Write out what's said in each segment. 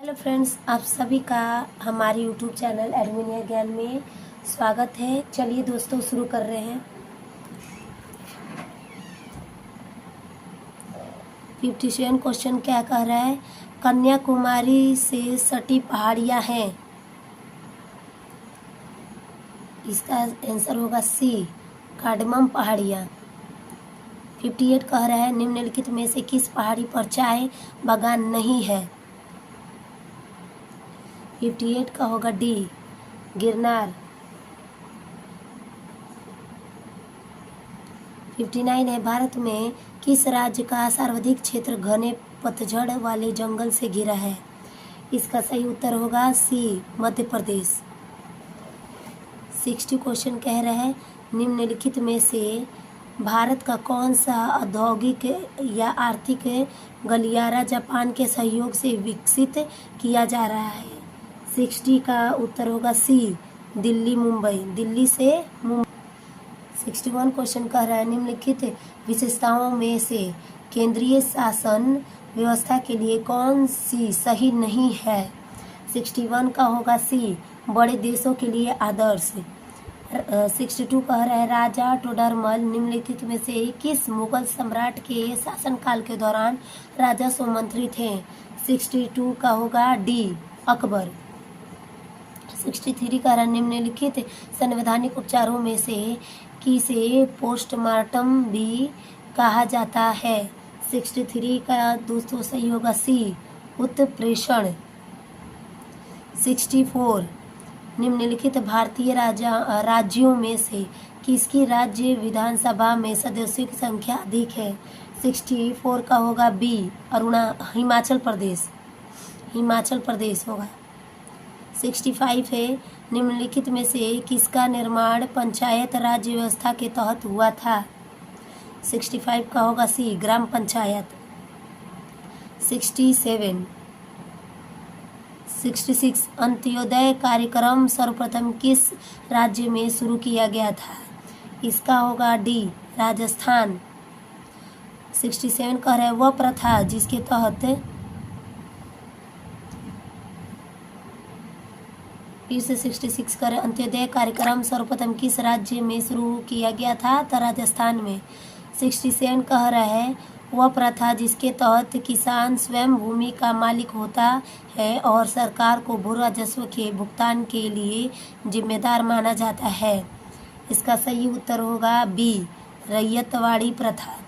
Hello friends, आप सभी का हमारे यूट्यूब चैनल एडमिनिया ज्ञान में स्वागत है। चलिए दोस्तों शुरू कर रहे हैं। 57 क्वेश्चन क्या कह रहा है? कन्याकुमारी से सटी पहाड़ियाँ हैं। इसका आंसर होगा सी, कार्डमम पहाड़ियाँ। 58 कह रहा है निम्नलिखित में से किस पहाड़ी पर चाय बागान नहीं है? 58 का होगा डी, गिरनार। 59 है भारत में किस राज्य का सर्वाधिक क्षेत्र घने पतझड़ वाले जंगल से घिरा है? इसका सही उत्तर होगा सी, मध्य प्रदेश। 60 क्वेश्चन कह रहे हैं निम्नलिखित में से भारत का कौन सा औद्योगिक या आर्थिक गलियारा जापान के सहयोग से विकसित किया जा रहा है? 60 का उत्तर होगा सी, दिल्ली मुंबई, दिल्ली से मुंबई। 61 क्वेश्चन कह रहा है निम्नलिखित विशेषताओं में से केंद्रीय शासन व्यवस्था के लिए कौन सी सही नहीं है? 61 का होगा सी, बड़े देशों के लिए आदर्श। 62 कह रहा है राजा टोडरमल निम्नलिखित में से किस मुगल सम्राट के शासनकाल के दौरान राजस्व मंत्री थे? 62 का होगा डी, अकबर। 63 कह रहा है निम्नलिखित संवैधानिक उपचारों में से किसे पोस्टमार्टम भी कहा जाता है? 63 का दोस्तों सही होगा सी, उत्प्रेषण। 64 निम्नलिखित भारतीय राज्यों में से किसकी राज्य विधानसभा में सदस्यों की संख्या अधिक है? 64 का होगा बी, हिमाचल प्रदेश, हिमाचल प्रदेश होगा। 65 है निम्नलिखित में से किसका निर्माण पंचायत राज व्यवस्था के तहत हुआ था? 65 का होगा सी, ग्राम पंचायत। 66 अंत्योदय कार्यक्रम सर्वप्रथम किस राज्य में शुरू किया गया था? इसका होगा डी, राजस्थान। 67 कह रहे हैं वह प्रथा जिसके तहत फिर से 66 करें अंत्योदय कार्यक्रम सर्वप्रथम किस राज्य में शुरू किया गया था? तो राजस्थान में। 67 कह रहा है वह प्रथा जिसके तहत किसान स्वयं भूमि का मालिक होता है और सरकार को भू राजस्व के भुगतान के लिए जिम्मेदार माना जाता है। इसका सही उत्तर होगा बी, रैयतवाड़ी प्रथा।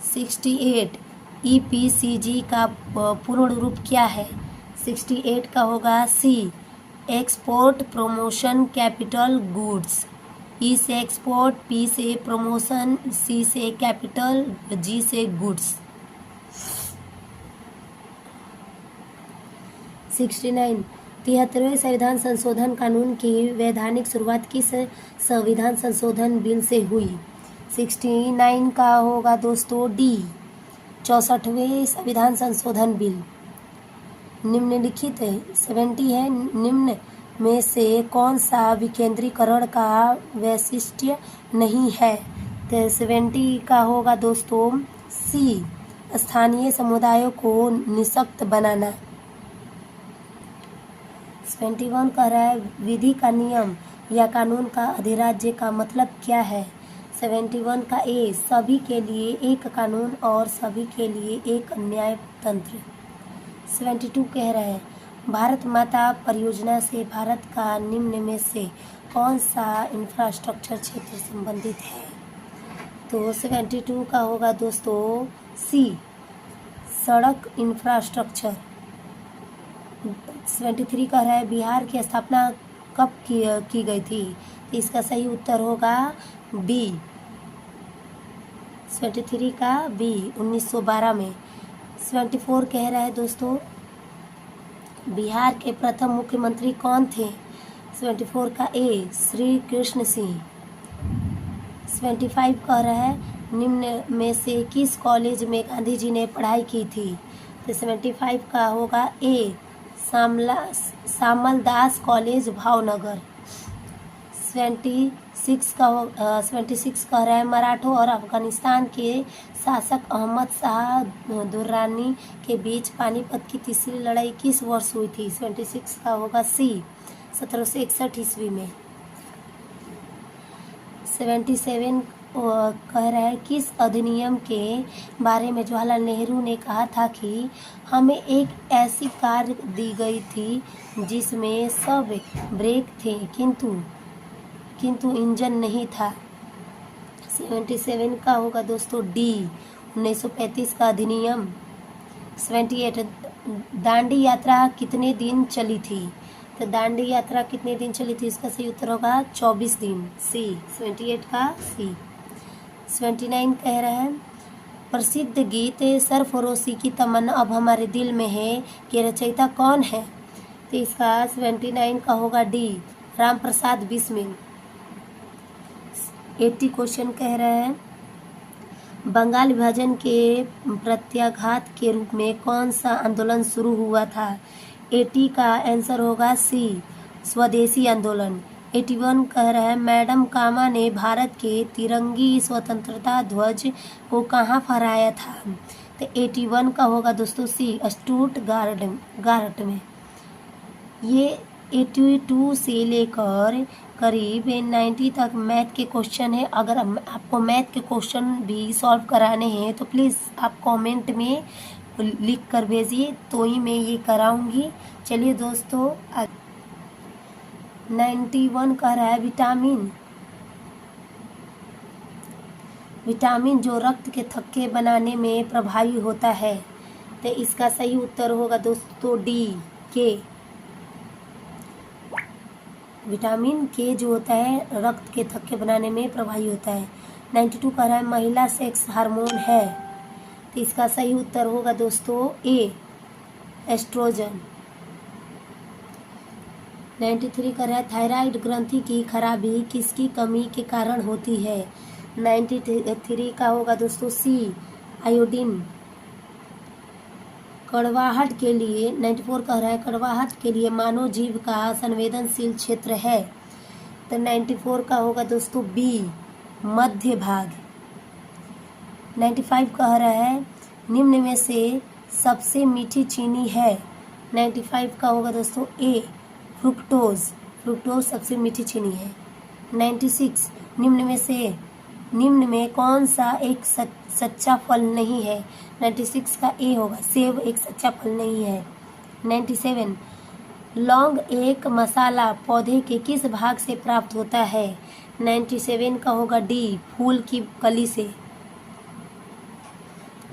68 EPCG का पूर्ण रूप क्या है? 68 का होगा सी, एक्सपोर्ट प्रमोशन कैपिटल गुड्स। ई से एक्सपोर्ट, पी से प्रमोशन, सी से कैपिटल, जी से गुड्स। 69 73वें संविधान संशोधन कानून की वैधानिक शुरुआत किस संविधान संशोधन बिल से हुई? 69 का होगा दोस्तों डी, 64वें संविधान संशोधन बिल। निम्नलिखित 70 है निम्न में से कौन सा विकेंद्रीकरण का वैशिष्ट्य नहीं है? तो 70 का होगा दोस्तों सी, स्थानीय समुदायों को निःशक्त बनाना। 71 कह रहा है विधि का नियम या कानून का अधिराज्य का मतलब क्या है? 71 का ए, सभी के लिए एक कानून और सभी के लिए एक न्यायतंत्र। 72 कह रहे हैं भारत माता परियोजना से भारत का निम्न में से कौन सा इंफ्रास्ट्रक्चर क्षेत्र संबंधित है? तो 72 का होगा दोस्तों सी, सड़क इंफ्रास्ट्रक्चर। 73 कह रहा है बिहार की स्थापना कब की गई थी? इसका सही उत्तर होगा बी, 73 का बी, 1912 में। 74 कह रहा है दोस्तों बिहार के प्रथम मुख्यमंत्री कौन थे? 74 का ए, श्री कृष्ण सिंह। 75 कह रहा है निम्न में से किस कॉलेज में गांधी जी ने पढ़ाई की थी? तो 75 का होगा ए, सामलदास कॉलेज भावनगर। 76 76 कह रहा है मराठों और अफगानिस्तान के शासक अहमद शाह दुर्रानी के बीच पानीपत की तीसरी लड़ाई किस वर्ष हुई थी? 76 का होगा सी, 1761 ईस्वी में। 77 कह रहा है किस अधिनियम के बारे में जवाहरलाल नेहरू ने कहा था कि हमें एक ऐसी कार दी गई थी जिसमें सब ब्रेक थे किंतु इंजन नहीं था? 77 का होगा दोस्तों डी, 1935 का अधिनियम। 78 दांडी यात्रा कितने दिन चली थी? तो दांडी यात्रा कितने दिन चली थी? इसका सही उत्तर होगा 24 दिन, सी, 78 का सी। 79 कह रहा है प्रसिद्ध गीत सरफरोशी की तमन्ना अब हमारे दिल में है के रचयिता कौन है? तो इसका 79 का होगा डी, राम प्रसाद बिस्मिल। 80 क्वेश्चन कह रहा है बंगाल विभाजन के प्रत्याघात के रूप में कौन सा आंदोलन शुरू हुआ था? 80 का आंसर होगा सी, स्वदेशी आंदोलन। 81 कह रहा है मैडम कामा ने भारत के तिरंगी स्वतंत्रता ध्वज को कहाँ फहराया था? तो 81 का होगा दोस्तों सी, स्टुटगार्ट में। ये 82 से लेकर करीब 90 तक मैथ के क्वेश्चन है। अगर आपको मैथ के क्वेश्चन भी सॉल्व कराने हैं तो प्लीज़ आप कमेंट में लिख कर भेजिए, तो ही मैं ये कराऊंगी। चलिए दोस्तों 91 कह रहा है विटामिन जो रक्त के थक्के बनाने में प्रभावी होता है। तो इसका सही उत्तर होगा दोस्तों डी, के। विटामिन के जो होता है रक्त के थक्के बनाने में प्रभावी होता है। 92 कह रहा है महिला सेक्स हार्मोन है। तो इसका सही उत्तर होगा दोस्तों ए, एस्ट्रोजन। 93 कह रहा है थायराइड ग्रंथि की खराबी किसकी कमी के कारण होती है? 93 का होगा दोस्तों सी, आयोडीन। कड़वाहट के लिए 94 कह रहा है कड़वाहट के लिए मानव जीव का संवेदनशील क्षेत्र है। तो 94 का होगा दोस्तों बी, मध्य भाग। 95 कह रहा है निम्न में से सबसे मीठी चीनी है। 95 का होगा दोस्तों ए, फ्रुक्टोज सबसे मीठी चीनी है। 96 निम्न में कौन सा एक सच्चा फल नहीं है? 96 का ए होगा, सेब एक सच्चा फल नहीं है। 97 लौंग एक मसाला पौधे के किस भाग से प्राप्त होता है? 97 का होगा डी, फूल की कली से।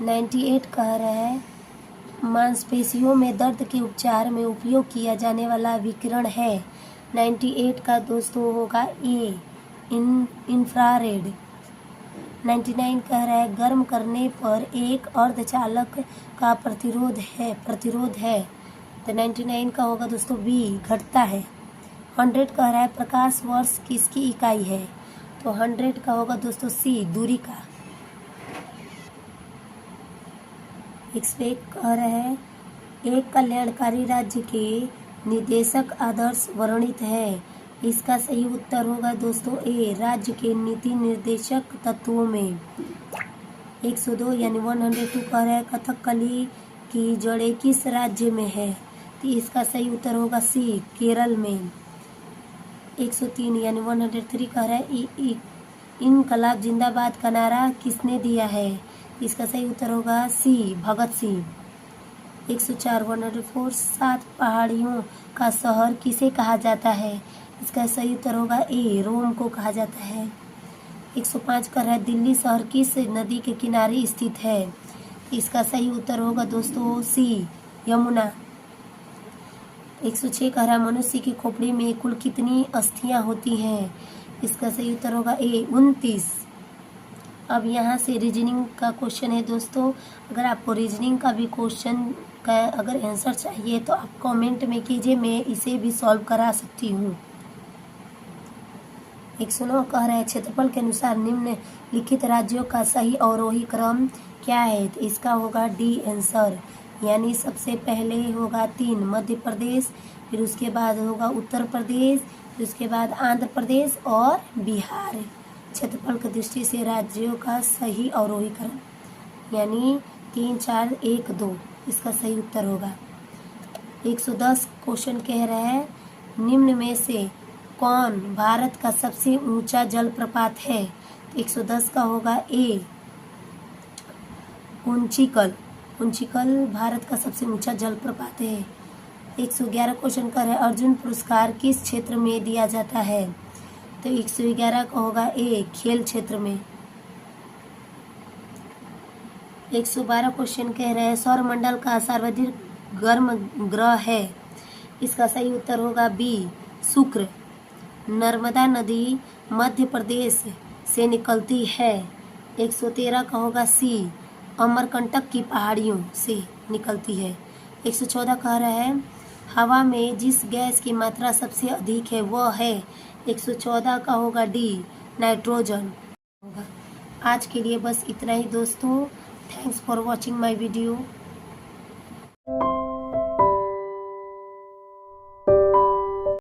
98 कह रहा है मांसपेशियों में दर्द के उपचार में उपयोग किया जाने वाला विकिरण है। 98 का दोस्तों होगा ए, इंफ्रारेड। 99 कह रहा है गर्म करने पर एक अर्धचालक का प्रतिरोध है। तो 99 का होगा दोस्तों बी, घटता है। 100 कह रहा है प्रकाश वर्ष किसकी इकाई है? तो 100 का होगा दोस्तों सी, दूरी का। 101 कह रहा है एक कल्याणकारी राज्य के निदेशक आदर्श वर्णित है। इसका सही उत्तर होगा दोस्तों ए, राज्य के नीति निर्देशक तत्वों में। 102 यानी 102 कह रहा है कथकली की जड़ें किस राज्य में है? तो इसका सही उत्तर होगा सी, केरल में। 103 यानी 103 कह रहा है इनकलाब जिंदाबाद का नारा किसने दिया है? इसका सही उत्तर होगा सी, भगत सिंह। 104 104 7 पहाड़ियों का शहर किसे कहा जाता है? इसका सही उत्तर होगा ए, रोम को कहा जाता है। 105 कह रहा है दिल्ली शहर किस नदी के किनारे स्थित है? इसका सही उत्तर होगा दोस्तों सी, यमुना। 106 कह रहा है मनुष्य की खोपड़ी में कुल कितनी अस्थियां होती हैं? इसका सही उत्तर होगा ए, 29। अब यहाँ से रीजनिंग का क्वेश्चन है दोस्तों। अगर आपको रीजनिंग का भी क्वेश्चन का अगर आंसर चाहिए तो आप कमेंट में कीजिए, मैं इसे भी सॉल्व करा सकती हूँ। 109 कह रहा है क्षेत्रफल के अनुसार निम्नलिखित राज्यों का सही अवरोही क्रम क्या है? तो इसका होगा डी आंसर, यानी सबसे पहले होगा 3 मध्य प्रदेश, फिर उसके बाद होगा उत्तर प्रदेश, उसके बाद आंध्र प्रदेश और बिहार। क्षेत्रफल की दृष्टि से राज्यों का सही अवरोहीकरण, यानी 3, 4, 1, 2 इसका सही उत्तर होगा। 110 क्वेश्चन कह रहा है निम्न में से कौन भारत का सबसे ऊंचा जलप्रपात है? 110 का होगा ए उंचिकल। उंचिकल भारत का सबसे ऊंचा जलप्रपात है। 111 क्वेश्चन कर है अर्जुन पुरस्कार किस क्षेत्र में दिया जाता है? तो 111 का होगा ए खेल क्षेत्र में। 112 क्वेश्चन कह रहे हैं सौरमंडल का सर्वाधिक गर्म ग्रह है? इसका सही उत्तर होगा बी शुक्र। नर्मदा नदी मध्य प्रदेश से निकलती है। 113 का होगा सी अमरकंटक की पहाड़ियों से निकलती है। 114 कह रहा है हवा में जिस गैस की मात्रा सबसे अधिक है वह है? 114 का होगा डी नाइट्रोजन होगा। आज के लिए बस इतना ही दोस्तों। Thanks for watching my video.